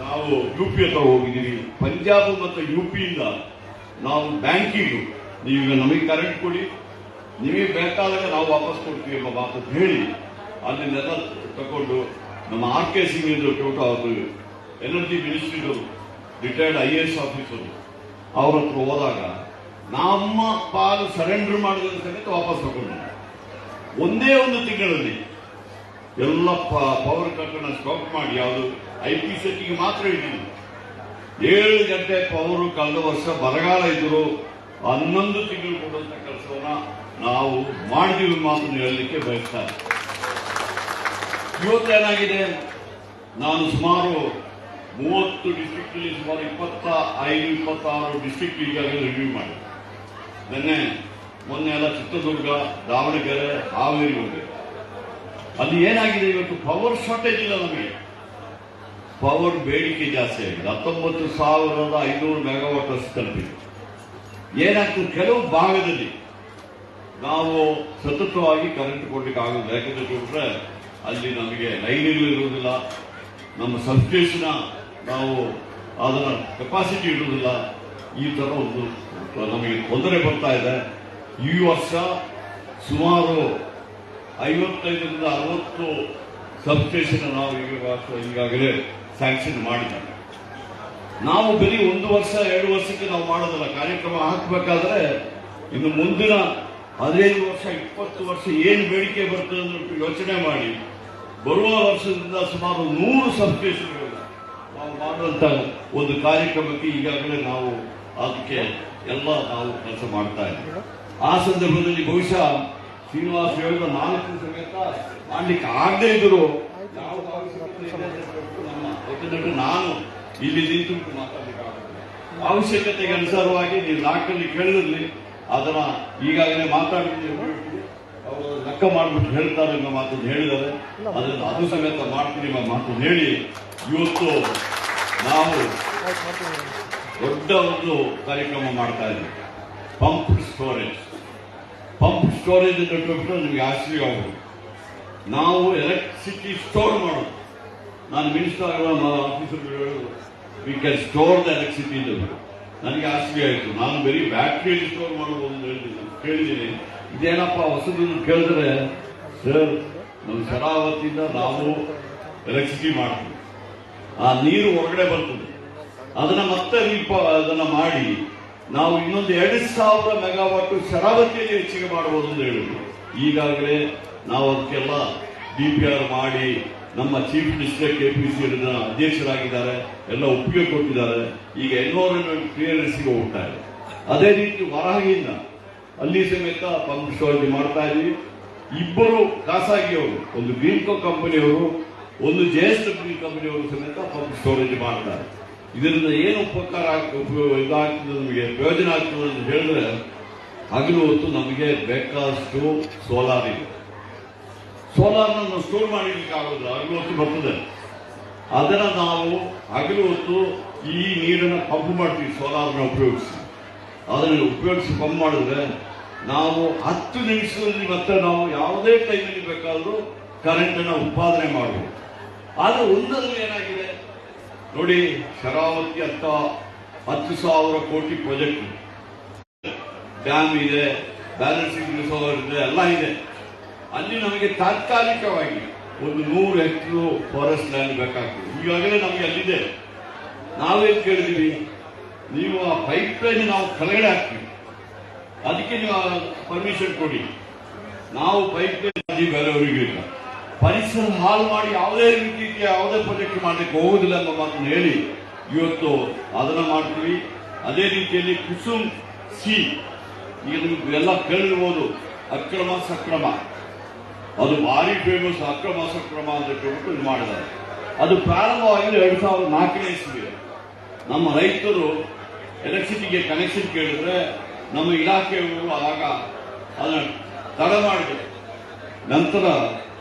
ನಾವು ಯುಪಿ ಹತ್ರ ಹೋಗಿದ್ದೀವಿ. ಪಂಜಾಬ್ ಮತ್ತು ಯುಪಿಯಿಂದ ನಾವು ಬ್ಯಾಂಕಿಂಗು ನೀವೀಗ ನಮಗೆ ಕರೆಂಟ್ ಕೊಡಿ, ನಿಮಗೆ ಬೇಕಾದಾಗ ನಾವು ವಾಪಸ್ ಕೊಡ್ತೀವಿ ಎಂಬ ಮಾತು ಹೇಳಿ ಅಲ್ಲಿಂದೆಲ್ಲ ತಗೊಂಡು ನಮ್ಮ ಆರ್ ಕೆ ಸಿಂಗ್ ಅವರು ಎನರ್ಜಿ ಮಿನಿಸ್ಟ್ರಿಗಳು ರಿಟೈರ್ಡ್ IAS ಆಫೀಸರು ಅವ್ರ ಹತ್ರ ಹೋದಾಗ ನಮ್ಮ ಪಾಲು ಸರೆಂಡರ್ ಮಾಡಿದ ಸಮೇತ ವಾಪಸ್ ತಗೊಂಡು ಒಂದೇ ಒಂದು ತಿಂಗಳಲ್ಲಿ ಎಲ್ಲ ಪವರ್ ಕಟ್ಟನ್ನು ಸ್ಟಾಪ್ ಮಾಡಿ ಯಾವುದು IPSETಗೆ ಮಾತ್ರ ಇದ್ದೀವಿ. 7 ಗಂಟೆ ಪವರು ಕಳೆದ ವರ್ಷ ಬರಗಾಲ ಇದ್ರು 11 ತಿಂಗಳು ಕೊಡುವಂತ ಕೆಲಸವನ್ನ ನಾವು ಮಾಡಿದೀವಿ ಮಾತ್ರ ಹೇಳಲಿಕ್ಕೆ ಬಯಸ್ತಾರೆ. ಇವತ್ತೇನಾಗಿದೆ, ನಾನು ಸುಮಾರು 30 ಡಿಸ್ಟ್ರಿಕ್ಟ್ ಸುಮಾರು 25-26 ಡಿಸ್ಟ್ರಿಕ್ಟ್ ಈಗಾಗಲೇ ರಿವ್ಯೂ ಮಾಡಿ ಮೊನ್ನೆ ಎಲ್ಲ ಚಿತ್ರದುರ್ಗ, ದಾವಣಗೆರೆ, ಹಾವೇರಿ ಹೋಗಿದೆ. ಅಲ್ಲಿ ಏನಾಗಿದೆ, ಇವತ್ತು ಪವರ್ ಶಾರ್ಟೇಜ್ ಇಲ್ಲ, ನಮಗೆ ಪವರ್ ಬೇಡಿಕೆ ಜಾಸ್ತಿ ಆಗಿದೆ. 19,500 ಮೆಗಾವಾಟ್ ಅಷ್ಟು ತಲುಪಿದೆ. ಏನಾಗ್ತದೆ, ಕೆಲವು ಭಾಗದಲ್ಲಿ ನಾವು ಸತತವಾಗಿ ಕರೆಂಟ್ ಕೊಡ್ಲಿಕ್ಕೆ ಆಗುದಿಲ್ಲ. ಯಾಕಂದ್ರೆ ಅಲ್ಲಿ ನಮಗೆ ಲೈನ್ಗಳು ಇರುವುದಿಲ್ಲ, ನಮ್ಮ ಸಬ್ಸ್ಟೇಷನ್ ನಾವು ಅದರ ಕೆಪಾಸಿಟಿ ಇರುವುದಿಲ್ಲ. ಈ ತರ ಒಂದು ನಮಗೆ ತೊಂದರೆ ಬರ್ತಾ ಇದೆ. ಈ ವರ್ಷ ಸುಮಾರು 55ರಿಂದ 60 ಸಬ್ಸ್ಟೇಷನ್ ನಾವು ಈಗಾಗಲೇ ಸ್ಯಾಂಕ್ಷನ್ ಮಾಡಿದ್ದಾರೆ. ನಾವು ಬರೀ 1 ವರ್ಷ 2 ವರ್ಷಕ್ಕೆ ನಾವು ಮಾಡೋದಲ್ಲ, ಕಾರ್ಯಕ್ರಮ ಹಾಕಬೇಕಾದ್ರೆ ಇನ್ನು ಮುಂದಿನ 15 ವರ್ಷ 20 ವರ್ಷ ಏನು ಬೇಡಿಕೆ ಬರ್ತದೆ ಅಂತ ಯೋಚನೆ ಮಾಡಿ ಬರುವ ವರ್ಷದಿಂದ ಸುಮಾರು 100 ಸಬ್ಸ್ಟೇಷನ್ಗಳು ನಾವು ಮಾಡುವಂತ ಒಂದು ಕಾರ್ಯಕ್ರಮಕ್ಕೆ ಈಗಾಗಲೇ ನಾವು ಅದಕ್ಕೆ ಎಲ್ಲ ನಾವು ಕೆಲಸ ಮಾಡ್ತಾ ಇದ್ದೀವಿ. ಆ ಸಂದರ್ಭದಲ್ಲಿ ಬಹುಶಃ ಶ್ರೀನಿವಾಸ್ ಹೇಳಿದ 4 ಸಮೇತ ಮಾಡ್ಲಿಕ್ಕೆ ಆಗದೇ ಇದ್ರು ಯಾಕಂದ್ರೆ ನಾನು ಇಲ್ಲಿ ನಿಂತು ಮಾತಾಡಲಿಕ್ಕೆ ಆಗುತ್ತದೆ. ಅವಶ್ಯಕತೆಗೆ ಅನುಸಾರವಾಗಿ ನೀವು 4ರಲ್ಲಿ ಕೇಳಿದ್ರಲ್ಲಿ ಅದನ್ನ ಈಗಾಗಲೇ ಮಾತಾಡಿದ್ದೀವಿ, ಅವರು ಲೆಕ್ಕ ಮಾಡ್ಬಿಟ್ಟು ಹೇಳ್ತಾರೆ ಎಂಬ ಮಾತನ್ನು ಹೇಳಿದ್ದಾರೆ. ಅದನ್ನು ಅದು ಸಮೇತ ಮಾಡ್ತೀನಿ ಎಂಬ ಮಾತನ್ನು ಹೇಳಿ ಇವತ್ತು ನಾವು ದೊಡ್ಡ ಒಂದು ಕಾರ್ಯಕ್ರಮ ಮಾಡ್ತಾ ಇದ್ದೀವಿ. ಪಂಪ್ ಸ್ಟೋರೇಜ್ ಅಂತ ಬಿಟ್ಟರೆ ನಿಮಗೆ ಆಶ್ಚರ್ಯ ಆಗೋದು. ನಾವು ಎಲೆಕ್ಟ್ರಿಸಿಟಿ ಸ್ಟೋರ್ ಮಾಡೋದು. ನಾನು minister officer we can store the electricity ಅಂತ ನನಗೆ ಆಶ್ಚರ್ಯ ಆಯಿತು. ನಾನು ಬರೀ ಬ್ಯಾಟ್ರಿಯಲ್ಲಿ ಸ್ಟೋರ್ ಮಾಡಬಹುದು ಅಂತ ಕೇಳಿದ್ದೀನಿ. ಇದೇನಪ್ಪ ಹೊಸದನ್ನು ಕೇಳಿದ್ರೆ, ಸರ್ ನಮ್ಮ ಶರಾವತಿಯಿಂದ ನಾವು ಎಲೆಕ್ಟ್ರಿಸಿಟಿ ಮಾಡ್ತೀವಿ, ಆ ನೀರು ಹೊರಗಡೆ ಬರ್ತದೆ, ಅದನ್ನ ಮತ್ತೆ ಅದನ್ನ ಮಾಡಿ ನಾವು ಇನ್ನೊಂದು 2,000 ಮೆಗಾವಾಟ್ ಶರಾವತಿಯಲ್ಲಿ ಹೆಚ್ಚಿಗೆ ಮಾಡಬಹುದು ಅಂತ ಹೇಳಿದ್ರು. ಈಗಾಗಲೇ ನಾವು ಅದಕ್ಕೆಲ್ಲ DPR ಮಾಡಿ ನಮ್ಮ ಚೀಫ್ ಮಿನಿಸ್ಟರ್ KPC ಅಧ್ಯಕ್ಷರಾಗಿದ್ದಾರೆ, ಎಲ್ಲ ಒಪ್ಪಿಗೆ ಕೊಟ್ಟಿದ್ದಾರೆ. ಈಗ ಎನ್ವೈರನ್ಮೆಂಟ್ ಕ್ಲಿಯರೆನ್ಸ್ಗೆ ಹೋಗ್ತಾ ಇದೆ. ಅದೇ ರೀತಿ ವರಾಹಿಯಿಂದ ಅಲ್ಲಿ ಸಮೇತ ಪಂಪ್ ಸ್ಟೋರೇಜ್ ಮಾಡ್ತಾ ಇದ್ದೀವಿ. 2 ಖಾಸಗಿಯವರು, ಒಂದು ಗ್ರೀನ್ಕೋ ಕಂಪನಿಯವರು, ಒಂದು JSW ಕಂಪನಿಯವರು ಸಮೇತ ಪಂಪ್ ಸ್ಟೋರೇಜ್ ಮಾಡ್ತಾರೆ. ಇದರಿಂದ ಏನು ಉಪಕಾರ ಇದಾಗ್ತದೆ, ನಮಗೆ ಪ್ರಯೋಜನ ಆಗ್ತದೆ ಅಂತ ಹೇಳಿದ್ರೆ, ಹಗಲು ಹೊತ್ತು ನಮಗೆ ಬೇಕಾದಷ್ಟು ಸೋಲಾರ್ ಇದೆ. ಸೋಲಾರ್ನ ನಾವು ಸ್ಟೋರ್ ಮಾಡಲಿಕ್ಕೆ ಆಗೋದಿಲ್ಲ, ಹಗಲು ಹೊತ್ತು ಬರ್ತದೆ. ಅದನ್ನ ನಾವು ಹಗಲು ಹೊತ್ತು ಈ ನೀರನ್ನು ಪಂಪ್ ಮಾಡ್ತೀವಿ, ಸೋಲಾರ್ನ ಉಪಯೋಗಿಸಿ. ಅದನ್ನು ಉಪಯೋಗಿಸಿ ಪಂಪ್ ಮಾಡಿದ್ರೆ ನಾವು 10 ನಿಮಿಷದಲ್ಲಿ ಮತ್ತೆ ನಾವು ಯಾವುದೇ ಟೈಮಲ್ಲಿ ಬೇಕಾದರೂ ಕರೆಂಟ್ ಅನ್ನು ಉತ್ಪಾದನೆ ಮಾಡಬಹುದು. ಆದ್ರೆ ಒಂದರಲ್ಲಿ ಏನಾಗಿದೆ ನೋಡಿ, ಶರಾವತಿ ಅಂತ 10,000 ಕೋಟಿ ಪ್ರಾಜೆಕ್ಟ್, ಡ್ಯಾಮ್ ಇದೆ, ಬ್ಯಾಲೆನ್ಸಿಂಗ್ ರಿಸರ್ವರ್ ಇದೆ, ಎಲ್ಲ ಇದೆ. ಅಲ್ಲಿ ನಮಗೆ ತಾತ್ಕಾಲಿಕವಾಗಿ ಒಂದು 100 ಹೆಕ್ಟರ್ ಫಾರೆಸ್ಟ್ ಲ್ಯಾಂಡ್ ಬೇಕಾಗ್ತದೆ. ಈಗಾಗಲೇ ನಮಗೆ ಅಲ್ಲಿದೆ. ನಾವೇನ್ ಕೇಳಿದೀವಿ, ನೀವು ಆ ಪೈಪ್ ಲೈನ್ ನಾವು ಕೆಳಗಡೆ ಹಾಕ್ತೀವಿ, ಅದಕ್ಕೆ ನೀವು ಪರ್ಮಿಷನ್ ಕೊಡಿ. ನಾವು ಪೈಪ್ ಲೈನ್ ಬೇರೆಯವರಿಗೆ ಇಲ್ಲ, ಪರಿಸರ ಹಾಳು ಮಾಡಿ ಯಾವುದೇ ರೀತಿಯ ಯಾವುದೇ ಪ್ರಾಜೆಕ್ಟ್ ಮಾಡಲಿಕ್ಕೆ ಹೋಗುದಿಲ್ಲ ಎಂಬ ಮಾತನ್ನು ಹೇಳಿ ಇವತ್ತು ಅದನ್ನ ಮಾಡ್ತೀವಿ. ಅದೇ ರೀತಿಯಲ್ಲಿ ಕುಸುಮ್ ಸಿ, ಈಗ ನಿಮ್ಗೆ ಎಲ್ಲ ಕೇಳಿರ್ಬೋದು, ಅಕ್ರಮ ಸಕ್ರಮ, ಅದು ಭಾರಿ ಫೇಮಸ್. ಅಕ್ರಮ ಸಕ್ರಮ ಅಂತ ಹೇಳ್ಬಿಟ್ಟು ಇದು ಮಾಡಿದ್ದಾರೆ. ಅದು ಪ್ರಾರಂಭವಾಗಿದೆ 2004ನೇ ಇಸ್ವಿ. ನಮ್ಮ ರೈತರು ಎಲೆಕ್ಟ್ರಿಸಿಟಿಗೆ ಕನೆಕ್ಷನ್ ಕೇಳಿದ್ರೆ ನಮ್ಮ ಇಲಾಖೆಯವರು ಆಗ ಅದನ್ನ ತಡ ಮಾಡಿದ್ರು. ನಂತರ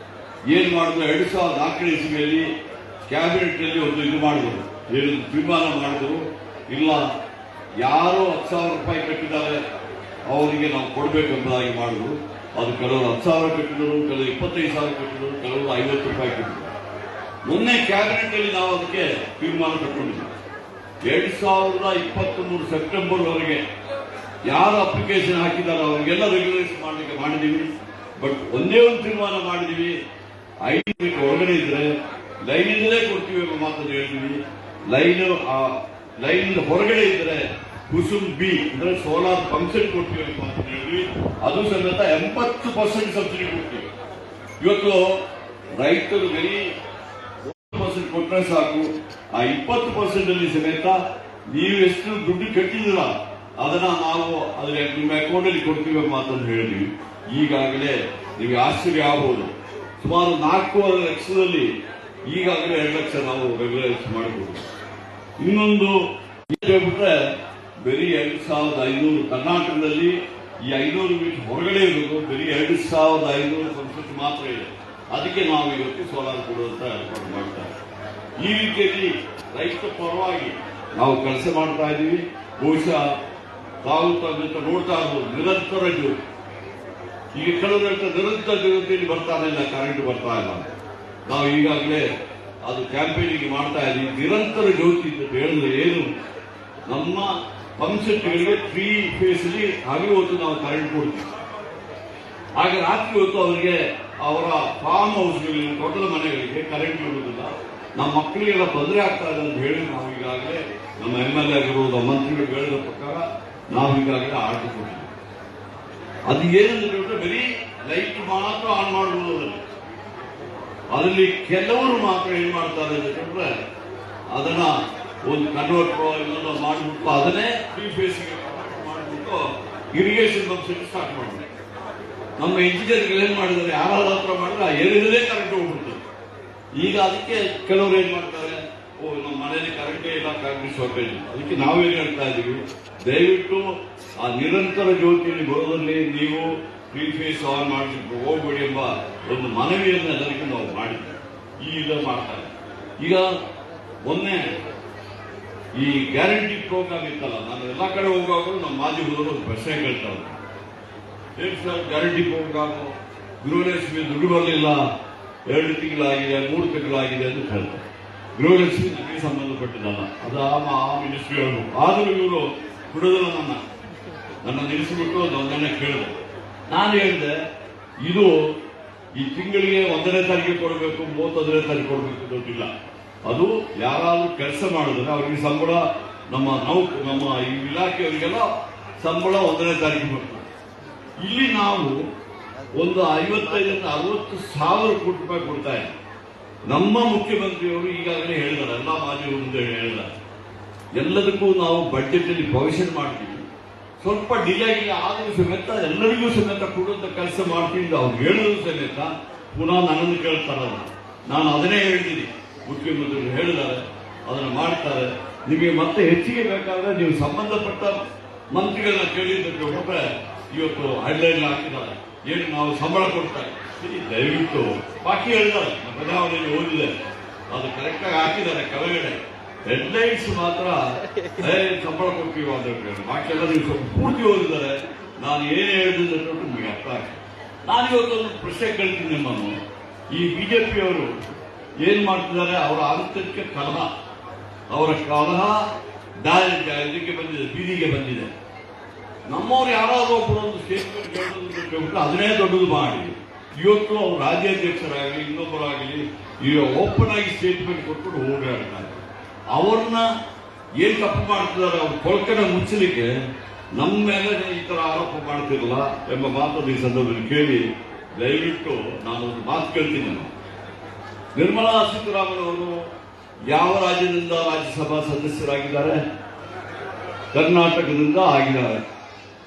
ಏನ್ ಮಾಡಿದ್ರು, 2004ನೇ ಇಸ್ವಿಯಲ್ಲಿ ಕ್ಯಾಬಿನೆಟ್ ನಲ್ಲಿ ಒಂದು ಇದು ಮಾಡಿದ್ರು, ಏನು ತೀರ್ಮಾನ ಮಾಡಿದ್ರು, ಇಲ್ಲ ಯಾರು 10,000 ರೂಪಾಯಿ ಕಟ್ಟಿದ್ದಾರೆ ಅವರಿಗೆ ನಾವು ಕೊಡಬೇಕೆಂಬುದಾಗಿ ಮಾಡಿದ್ರು. ಅದು ಕೆಲವರು 10,000 ಕಟ್ಟಿದರು, ಕೆಲವರು 25,000 ಕಟ್ಟಿದರು, ಕೆಲವರು 50 ರೂಪಾಯಿ ಕಟ್ಟಿದರು. ಮೊನ್ನೆ ಕ್ಯಾಬಿನೆಟ್ ಅಲ್ಲಿ ನಾವು ಅದಕ್ಕೆ ತೀರ್ಮಾನ ತಗೊಂಡಿದ್ವಿ. 2023 ಸೆಪ್ಟೆಂಬರ್ ವರೆಗೆ ಯಾರು ಅಪ್ಲಿಕೇಶನ್ ಹಾಕಿದ್ದಾರೆ ಅವರಿಗೆಲ್ಲ ರೆಗ್ಯುಲೇಷನ್ ಮಾಡಲಿಕ್ಕೆ ಮಾಡಿದೀವಿ. ಬಟ್ ಒಂದೇ ಒಂದು ತೀರ್ಮಾನ ಮಾಡಿದೀವಿ, 5 ಮೀಟರ್ ಒಳಗಡೆ ಇದ್ರೆ ಲೈನಿಂದಲೇ ಕೊಡ್ತೀವಿ ಎಂಬ ಮಾತನ್ನು ಹೇಳಿದ್ವಿ. ಲೈನ್ ಹೊರಗಡೆ ಇದ್ರೆ ಕುಸುಮ್ ಬಿ ಅಂದ್ರೆ ಸೋಲಾರ್ ಪಂಪ್ಸೆಟ್ ಕೊಡ್ತೀವಿ ಅಂತ ಮಾತನ್ನು ಹೇಳಿದ್ವಿ. ಅದು ಸಮೇತ 80% ಸಬ್ಸಿಡಿ ಕೊಡ್ತೀವಿ. ಇವತ್ತು ರೈತರು ಬರೀ 1% ಕೊಟ್ಟರೆ ಸಾಕು, ಆ 20% ಅಲ್ಲಿ ಸಮೇತ ನೀವು ಎಷ್ಟು ದುಡ್ಡು ಕಟ್ಟಿದಿರ ಅದನ್ನ ನಾವು ನಿಮ್ಮ ಅಕೌಂಟ್ ಅಲ್ಲಿ ಕೊಡ್ತೀವಿ ಎಂಬ ಮಾತನ್ನು ಹೇಳಿದ್ವಿ. ಈಗಾಗಲೇ ನಿಮಗೆ ಆಶ್ಚರ್ಯ ಆಗಬಹುದು, ಸುಮಾರು 4.5 ಲಕ್ಷದಲ್ಲಿ ಈಗಾಗಲೇ 2 ಲಕ್ಷ ನಾವು ರೆಗ್ಯುಲೈಸ್ ಮಾಡಬಹುದು. ಇನ್ನೊಂದು ಹೇಳ್ಬಿಟ್ರೆ ಬರೀ 2,500 ಕರ್ನಾಟಕದಲ್ಲಿ ಈ 500 ಮೀಟರ್ ಹೊರಗಡೆ ಇರೋದು ಬರೀ 2,500 ಪಂಪ್ಸೆಟ್ ಮಾತ್ರ ಇದೆ. ಅದಕ್ಕೆ ನಾವು ಇವತ್ತು ಸೋಲಾರ್ ಕೊಡುವಂತ ಏರ್ಪಾಡು ಮಾಡ್ತಾರೆ. ಈ ರೀತಿಯಲ್ಲಿ ರೈತ ಪರವಾಗಿ ನಾವು ಕೆಲಸ ಮಾಡ್ತಾ ಇದ್ದೀವಿ. ಬಹುಶಃ ತಾವು ನೋಡ್ತಾ ಇರ್ಬೋದು, ನಿರಂತರ ಜ್ಯೋತಿ. ಈಗ ಕೆಲವರು ಹೇಳ್ತಾರೆ ನಿರಂತರ ಜ್ಯೋತಿಯಲ್ಲಿ ಬರ್ತಾ ಇಲ್ಲ, ಕರೆಂಟ್ ಬರ್ತಾ ಇಲ್ಲ. ನಾವು ಈಗಾಗಲೇ ಅದು ಕ್ಯಾಂಪೇನಿಂಗ್ ಮಾಡ್ತಾ ಇದ್ದೀವಿ. ನಿರಂತರ ಜ್ಯೋತಿ ಅಂತ ಹೇಳಿದ್ರೆ ಏನು, ನಮ್ಮ ಪಂಪ್ಸೆಟ್ಗಳಿಗೆ 3 ಫೇಸ್ ಅಲ್ಲಿ ಹಗಲು ಹೊತ್ತು ನಾವು ಕರೆಂಟ್ ಕೊಡ್ತೀವಿ. ಆಗ ರಾತ್ರಿ ಹೊತ್ತು ಅವರಿಗೆ ಅವರ ಫಾರ್ಮ್ ಹೌಸ್ಗಳಿಗೆ, ತೊಟಲ ಮನೆಗಳಿಗೆ ಕರೆಂಟ್ ಇರುವುದಿಲ್ಲ. ನಮ್ಮ ಮಕ್ಕಳಿಗೆಲ್ಲ ತೊಂದರೆ ಆಗ್ತಾ ಇದೆ ಅಂತ ಹೇಳಿ ನಾವು ಈಗಾಗಲೇ ನಮ್ಮ MLA ಆಗಿರುವುದು ಮಂತ್ರಿಗಳು ಹೇಳಿದ ಪ್ರಕಾರ ನಾವು ಈಗಾಗಲೇ ಆರ್ಡರ್ ಕೊಡ್ತೀವಿ. ಅದು ಏನಂದ್ರೆ ಬರೀ ಲೈಟ್ ಮಾತ್ರ ಆನ್ ಮಾಡಬಹುದು. ಅದರಲ್ಲಿ ಕೆಲವರು ಮಾತ್ರ ಏನ್ ಮಾಡ್ತಾರೆ ಅಂತಂದ್ರೆ ಅದನ್ನ ಒಂದು ಕನ್ವರ್ಟರ್ ಇನ್ನೊಂದು ಮಾಡಿಬಿಟ್ಟು ಅದನ್ನೇ 3 ಫೇಸ್ ಮಾಡಿಬಿಟ್ಟು ಇರಿಗೇಷನ್ ಪಂಪ್ಸೆಟ್ ಸ್ಟಾರ್ಟ್ ಮಾಡ್ತಾರೆ. ನಮ್ಮ ಇಂಜಿನಿಯರ್ಗಳು ಏನ್ ಮಾಡಿದ್ದಾರೆ, ಯಾರಾದ್ರೂ ಹತ್ರ ಮಾಡಿದ್ರೆ ಆ ಏರಿಯಾದಲ್ಲೇ ಕರೆಂಟ್ ಹೋಗ್ಬಿಡ್ತದೆ. ಈಗ ಅದಕ್ಕೆ ಕೆಲವರು ಏನ್ ಮಾಡ್ತಾರೆ, ನಮ್ಮ ಮನೆಯಲ್ಲಿ ಕರೆಂಟೇ ಇಲ್ಲ, ಕರೆಂಟ್ ಶಾರ್ಟೇಜ್. ಅದಕ್ಕೆ ನಾವೇನ್ ಹೇಳ್ತಾ ಇದ್ದೀವಿ, ದಯವಿಟ್ಟು ಆ ನಿರಂತರ ಜ್ಯೋತಿಯಲ್ಲಿ ಬರೋದ್ರಲ್ಲಿ ನೀವು 3 ಫೇಸ್ ಆನ್ ಮಾಡಲಿಕ್ಕೆ ಹೋಗ್ಬೇಡಿ ಎಂಬ ಒಂದು ಮನವಿಯನ್ನು ಎಲ್ಲರಿಗೂ ನಾವು ಮಾಡಿದ್ವಿ. ಈಗ ಮಾಡ್ತಾರೆ. ಈಗ ಮೊನ್ನೆ ಈ ಗ್ಯಾರಂಟಿ ಪ್ರೋಗ್ರಾಮ್ ಇತ್ತಲ್ಲ, ನಾನು ಎಲ್ಲ ಕಡೆ ಹೋಗುವಾಗಲೂ ನಮ್ಮ ಮಾಜಿ ಹೋದವರು ಒಂದು ಪ್ರಶ್ನೆ ಕೇಳ್ತಾರೆ, ಏನು ಸರ್ ಗ್ಯಾರಂಟಿ ಪ್ರೋಗ್ರಾಮು ಗೃಹಲಕ್ಷ್ಮಿ ದುಡ್ಡು ಬರಲಿಲ್ಲ, 2 ತಿಂಗಳಾಗಿದೆ, 3 ತಿಂಗಳಾಗಿದೆ ಅಂತ ಹೇಳ್ತಾರೆ. ಗೃಹಲಕ್ಷ್ಮಿ ನನಗೆ ಸಂಬಂಧಪಟ್ಟಿದ್ದಲ್ಲ, ಅದು ಆ ಮಿನಿಸ್ಟ್ರಿ ಅವರು. ಆದರೂ ಇವರು ಬಿಡೋದಿಲ್ಲ, ನನ್ನ ನಿಲ್ಲಿಸಿಬಿಟ್ಟು ಒಂದನ್ನೇ ಕೇಳಿದೆ. ನಾನು ಹೇಳಿದೆ, ಇದು ಈ ತಿಂಗಳಿಗೆ 1ನೇ ತಾರೀಕಿಗೆ ಕೊಡಬೇಕು, 31ನೇ ತಾರೀಕು ಕೊಡಬೇಕು ಗೊತ್ತಿಲ್ಲ. ಅದು ಯಾರಾದ್ರೂ ಕೆಲಸ ಮಾಡಿದ್ರೆ ಅವರಿಗೆ ಸಂಬಳ, ನಮ್ಮ ಈ ಇಲಾಖೆಯವರಿಗೆಲ್ಲ ಸಂಬಳ 1ನೇ ತಾರೀಕು ಬರ್ತದೆ. ಇಲ್ಲಿ ನಾವು ಒಂದು 55,000 60 ಸಾವಿರ ಕೋಟಿ ರೂಪಾಯಿ ಕೊಡ್ತಾ ಇದ್ದೀವಿ. ನಮ್ಮ ಮುಖ್ಯಮಂತ್ರಿಯವರು ಈಗಾಗಲೇ ಹೇಳಿದ್ದಾರೆ, ಎಲ್ಲ ಮಾಜಿ ಮುಂದೆ ಹೇಳಿದ್ದಾರೆ, ಎಲ್ಲದಕ್ಕೂ ನಾವು ಬಜೆಟ್ ಅಲ್ಲಿ ಪ್ರೊವಿಷನ್ ಮಾಡ್ತೀವಿ, ಸ್ವಲ್ಪ ಡಿಲೇ ಆದರೂ ಸಮೇತ ಎಲ್ಲರಿಗೂ ಸಮೇತ ಕೊಡುವಂತ ಕೆಲಸ ಮಾಡ್ತೀವಿ. ಅವ್ರು ಹೇಳಿದ್ರು ಸಮೇತ ಪುನಃ ನನ್ನನ್ನು ಕೇಳ್ತಾರಲ್ಲ, ನಾನು ಅದನ್ನೇ ಹೇಳ್ತೀನಿ, ಮುಖ್ಯಮಂತ್ರಿಗಳು ಹೇಳಿದ್ದಾರೆ, ಅದನ್ನು ಮಾಡ್ತಾರೆ. ನಿಮಗೆ ಮತ್ತೆ ಹೆಚ್ಚಿಗೆ ಬೇಕಾದ್ರೆ ನೀವು ಸಂಬಂಧಪಟ್ಟ ಮಂತ್ರಿಗಳನ್ನ ಕೇಳಿದ್ದಕ್ಕೆ ಒಬ್ಬರೇ ಇವತ್ತು ಹೆಡ್ಲೈನ್ ಹಾಕಿದ್ದಾರೆ, ಏನು ನಾವು ಸಂಬಳ ಕೊಡ್ತಾರೆ. ದಯವಿಟ್ಟು ಬಾಕಿ ಹೇಳಿದ್ದಾರೆ, ಬದಲಾವಣೆಯಲ್ಲಿ ಓದಿದೆ, ಅದು ಕರೆಕ್ಟ್ ಆಗಿ ಹಾಕಿದ್ದಾರೆ. ಕೆಳಗಡೆ ಹೆಡ್ಲೈನ್ಸ್ ಮಾತ್ರ ಸಂಬಳ ಕೊಡ್ತೀವಿ ಅಂತ ಹೇಳಿ, ಬಾಕಿ ಎಲ್ಲ ನೀವು ಸ್ವಲ್ಪ ಪೂರ್ತಿ ಓದಿದ್ದಾರೆ. ನಾನು ಏನೇ ಹೇಳಿದ್ರೆ ನಿಮಗೆ ಅರ್ಥ ಆಗ್ತದೆ. ನಾನು ಇವತ್ತೊಂದು ಪ್ರಶ್ನೆ ಕೇಳ್ತೀನಿ ನಿಮ್ಮನ್ನು, ಈ ಬಿಜೆಪಿಯವರು ಏನ್ ಮಾಡ್ತಿದ್ದಾರೆ, ಅವರ ಆಂತರಿಕ ಕಲಹ, ಅವರ ಕಲಹ ಇದಕ್ಕೆ ಬಂದಿದೆ, ಬೀದಿಗೆ ಬಂದಿದೆ. ನಮ್ಮವ್ರು ಯಾರಾದ್ರೂ ಒಬ್ಬರು ಒಂದು ಸ್ಟೇಟ್ಮೆಂಟ್ ಕೇಳಿದ್ರೆ ಅದನ್ನೇ ದೊಡ್ಡದು ಮಾಡಿ ಇವತ್ತು ಅವ್ರು ರಾಜ್ಯಾಧ್ಯಕ್ಷರಾಗಲಿ ಇನ್ನೊಬ್ಬರಾಗಲಿ ಈಗ ಓಪನ್ ಆಗಿ ಸ್ಟೇಟ್ಮೆಂಟ್ ಕೊಟ್ಬಿಟ್ಟು ಓಡಾಡ್ತಾರೆ. ಅವ್ರನ್ನ ಏನ್ ತಪ್ಪು ಮಾಡ್ತಿದ್ದಾರೆ, ಅವ್ರ ಕೊಳಕನ ಮುಚ್ಚಲಿಕ್ಕೆ ನಮ್ಮ ಮೇಲೆ ಈ ತರ ಆರೋಪ ಮಾಡ್ತಿರಲ್ಲ ಎಂಬ ಮಾತನ್ನು ಈ ಸಂದರ್ಭದಲ್ಲಿ ಕೇಳಿ ದಯವಿಟ್ಟು ನಾನು ಒಂದು ಮಾತು ಕೇಳ್ತೀನಿ. ನಿರ್ಮಲಾ ಸೀತಾರಾಮನ್ ಅವರು ಯಾವ ರಾಜ್ಯದಿಂದ ರಾಜ್ಯಸಭಾ ಸದಸ್ಯರಾಗಿದ್ದಾರೆ? ಕರ್ನಾಟಕದಿಂದ ಆಗಿದ್ದಾರೆ.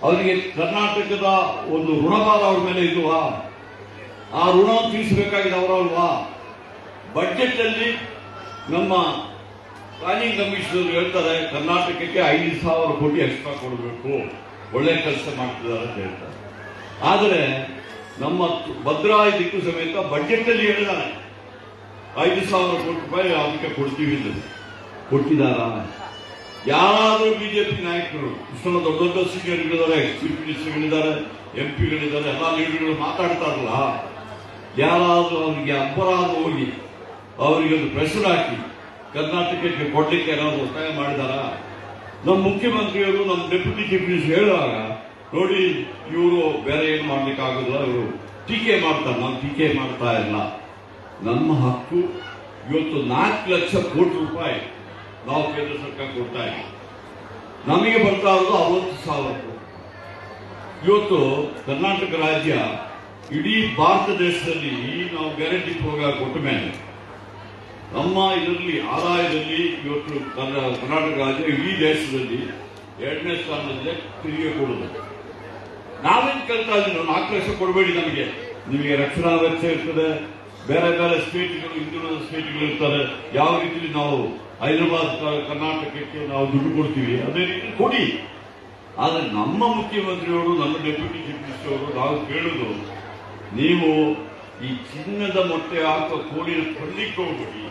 ಅವರಿಗೆ ಕರ್ನಾಟಕದ ಒಂದು ಋಣಭಾರ ಅವ್ರ ಮೇಲೆ ಇಲ್ವಾ? ಆ ಋಣ ತೀರಿಸಬೇಕಾಗಿದೆ ಅವರಲ್ವಾ? ಬಜೆಟ್ ಅಲ್ಲಿ ನಮ್ಮ ಪ್ಲಾನಿಂಗ್ ಕಮಿಷನರ್ ಹೇಳ್ತಾರೆ ಕರ್ನಾಟಕಕ್ಕೆ 5,000 ಕೋಟಿ ಎಕ್ಸ್ಟ್ರಾ ಕೊಡಬೇಕು, ಒಳ್ಳೆ ಕೆಲಸ ಮಾಡ್ತಿದ್ದಾರೆ ಅಂತ ಹೇಳ್ತಾರೆ. ಆದರೆ ನಮ್ಮ ಭದ್ರಾ ದಿಕ್ಕು ಸಮೇತ ಬಜೆಟ್ ಅಲ್ಲಿ ಹೇಳಿದ್ದಾರೆ 5,000 ಕೋಟಿ ರೂಪಾಯಿ ಅದಕ್ಕೆ ಕೊಡ್ತೀವಿ ಅಂತ. ಕೊಟ್ಟಿದ್ದಾರಾ? ಯಾರಾದರೂ ಬಿಜೆಪಿ ನಾಯಕರು ಇಷ್ಟೊಂದು ದೊಡ್ಡ ದೊಡ್ಡ ಸೀನಿಯರ್ಗಳಿದ್ದಾರೆ, ಚೀಫ್ ಮಿನಿಸ್ಟರ್ಗಳಿದ್ದಾರೆ, ಎಂಪಿಗಳಿದ್ದಾರೆ, ಎಲ್ಲ ಲೀಡರ್ಗಳು ಮಾತಾಡ್ತಾರಲ್ಲ, ಯಾರಾದರೂ ಅವರಿಗೆ ಅಪರಾಧ ಹೋಗಿ ಅವರಿಗೆ ಒಂದು ಪ್ರೆಷರ್ ಹಾಕಿ ಕರ್ನಾಟಕಕ್ಕೆ ಕೊಡ್ಲಿಕ್ಕೆ ಏನಾದ್ರು ಒತ್ತಾಯ ಮಾಡಿದಾರ? ನಮ್ಮ ಮುಖ್ಯಮಂತ್ರಿಯವರು ನಮ್ಮ ಡೆಪ್ಯೂಟಿ ಚೀಫ್ ಮಿನಿಸ್ಟರ್ ಹೇಳುವಾಗ ನೋಡಿ ಇವರು ಬೇರೆ ಏನು ಮಾಡ್ಲಿಕ್ಕೆ ಆಗೋದಿಲ್ಲ, ಇವರು ಟೀಕೆ ಮಾಡ್ತಾರೆ. ನಾವು ಟೀಕೆ ಮಾಡ್ತಾ ಇಲ್ಲ. ನಮ್ಮ ಹಕ್ಕು. ಇವತ್ತು 4 ಲಕ್ಷ ಕೋಟಿ ರೂಪಾಯಿ ನಾವು ಕೇಂದ್ರ ಸರ್ಕಾರ ಕೊಡ್ತಾ ಇದ್ದೀವಿ. ನಮಗೆ ಬರ್ತಾ ಇರೋದು 60,000 ಕೋಟಿ. ಇವತ್ತು ಕರ್ನಾಟಕ ರಾಜ್ಯ ಇಡೀ ಭಾರತ ದೇಶದಲ್ಲಿ ನಾವು ಗ್ಯಾರಂಟಿ ಪ್ರೋಗ್ರಾಮ್ ಕೊಟ್ಟ ಮೇಲೆ ನಮ್ಮ ಇದರಲ್ಲಿ ಆದಾಯದಲ್ಲಿ ಇವತ್ತು ಕರ್ನಾಟಕ ರಾಜ್ಯ ಇಡೀ ದೇಶದಲ್ಲಿ 2ನೇ ಸ್ಥಾನದಲ್ಲೇ ತೆರಿಗೆ ಕೊಡುವುದು. ನಾವೇನು ಕೇಳ್ತಾ ಇದ್ದೀವಿ, 4 ಲಕ್ಷ ಕೊಡಬೇಡಿ ನಮಗೆ, ನಿಮಗೆ ರಕ್ಷಣಾ ವೆಚ್ಚ ಇರ್ತದೆ, ಬೇರೆ ಬೇರೆ ಸ್ಟೇಟ್ಗಳು, ಹಿಂದುಳಿದ ಸ್ಟೇಟ್ಗಳು ಇರ್ತಾರೆ, ಯಾವ ರೀತಿಯಲ್ಲಿ ನಾವು ಹೈದರಾಬಾದ್ ಕರ್ನಾಟಕಕ್ಕೆ ನಾವು ದುಡ್ಡು ಕೊಡ್ತೀವಿ ಅದೇ ರೀತಿ ಕೊಡಿ. ಆದರೆ ನಮ್ಮ ಮುಖ್ಯಮಂತ್ರಿಯವರು, ನಮ್ಮ ಡೆಪ್ಯೂಟಿ ಚೀಫ್ ಮಿನಿಸ್ಟರ್ ಅವರು ನಾವು ಕೇಳುದು, ನೀವು ಈ ಚಿನ್ನದ ಮೊಟ್ಟೆ ಹಾಕೋ ಕೋಳಿನ ಕೊಳ್ಳಿಕ್ಕೆ ಹೋಗ್ಬಿಡಿ,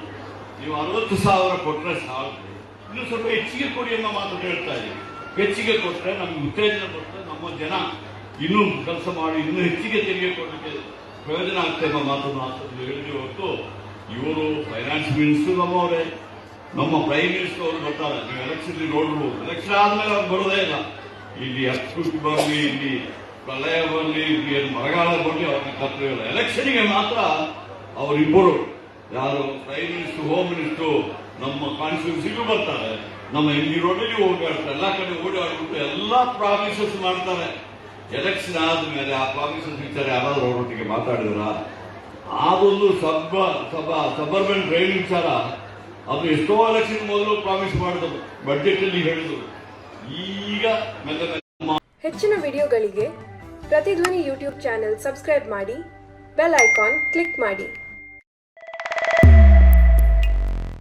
ನೀವು 60,000 ಕೊಟ್ಟರೆ ಸಾಕು, ಇನ್ನು ಸ್ವಲ್ಪ ಹೆಚ್ಚಿಗೆ ಕೊಡಿ ಅನ್ನೋ ಮಾತು ಹೇಳ್ತಾ ಇದ್ದೀವಿ. ಹೆಚ್ಚಿಗೆ ಕೊಟ್ಟರೆ ನಮ್ಗೆ ಉತ್ತೇಜನ ಕೊಟ್ಟರೆ ನಮ್ಮ ಜನ ಇನ್ನೂ ಕೆಲಸ ಮಾಡಿ ಇನ್ನೂ ಹೆಚ್ಚಿಗೆ ತೆರಿಗೆ ಕೊಡಲಿಕ್ಕೆ ಪ್ರಯೋಜನ ಆಗ್ತದೆ ಎಂಬ ಮಾತನ್ನು ಹೇಳಿದ್ವಿ ಹೊರತು ಇವರು ಫೈನಾನ್ಸ್ ಮಿನಿಸ್ಟರ್ ನಮ್ಮವರೇ, ನಮ್ಮ ಪ್ರೈಮ್ ಮಿನಿಸ್ಟರ್ ಅವರು ಬರ್ತಾರೆ. ನೀವು ಎಲೆಕ್ಷನ್ ನೋಡ್ಬೋದು, ಎಲೆಕ್ಷನ್ ಆದ್ಮೇಲೆ ಅವ್ರು ಬರೋದೇ ಇಲ್ಲ. ಇಲ್ಲಿ ಅಸ್ಕೃತಿ ಬರಲಿ, ಇಲ್ಲಿ ಪ್ರಳಯ ಬರಲಿ, ಇಲ್ಲಿ ಮರಗಾಲ ಬರಲಿ, ಅವ್ರಿಗೆ ಕರ್ತವ್ಯ ಇಲ್ಲ. ಎಲೆಕ್ಷನ್ಗೆ ಮಾತ್ರ ಅವರಿಬ್ಬರು ಯಾರು ಪ್ರೈಮ್ ಮಿನಿಸ್ಟರ್, ಹೋಮ್ ಮಿನಿಸ್ಟರ್ ನಮ್ಮ ಕಾನ್ಸ್ಟಿಟ್ಯೂನ್ಸಿಗೂ ಬರ್ತಾರೆ, ನಮ್ಮ MG ರೋಡಲ್ಲಿ ಓಡಾಡ್ತಾರೆ, ಎಲ್ಲ ಕಡೆ ಓಡಾಡ್ಬಿಟ್ಟು ಎಲ್ಲಾ ಪ್ರಾಮಿಸಸ್ ಮಾಡ್ತಾರೆ. ಎಲೆಕ್ಷನ್ ಆದ್ಮೇಲೆ ಆ ಪ್ರಾಮಿಸಸ್ ವಿಚಾರ ಯಾರಾದ್ರೂ ಅವರೊಟ್ಟಿಗೆ ಮಾತಾಡಿದ್ರ? ಅದೊಂದು ಸಬರ್ಬನ್ ರೈಲ್ ವಿಚಾರ, ಅದು ಎಷ್ಟೋ ಎಲೆಕ್ಷನ್ ಮೊದಲು ಪ್ರಾಮಿಸ್ ಮಾಡಿದ್ರು, ಬಜೆಟ್ ಅಲ್ಲಿ ಹೇಳಿದ್ರು. ಈಗ ಹೆಚ್ಚಿನ ವಿಡಿಯೋಗಳಿಗೆ ಪ್ರತಿಧ್ವನಿ ಯೂಟ್ಯೂಬ್ ಚಾನೆಲ್ ಸಬ್ಸ್ಕ್ರೈಬ್ ಮಾಡಿ, ಬೆಲ್ ಐಕಾನ್ ಕ್ಲಿಕ್ ಮಾಡಿ.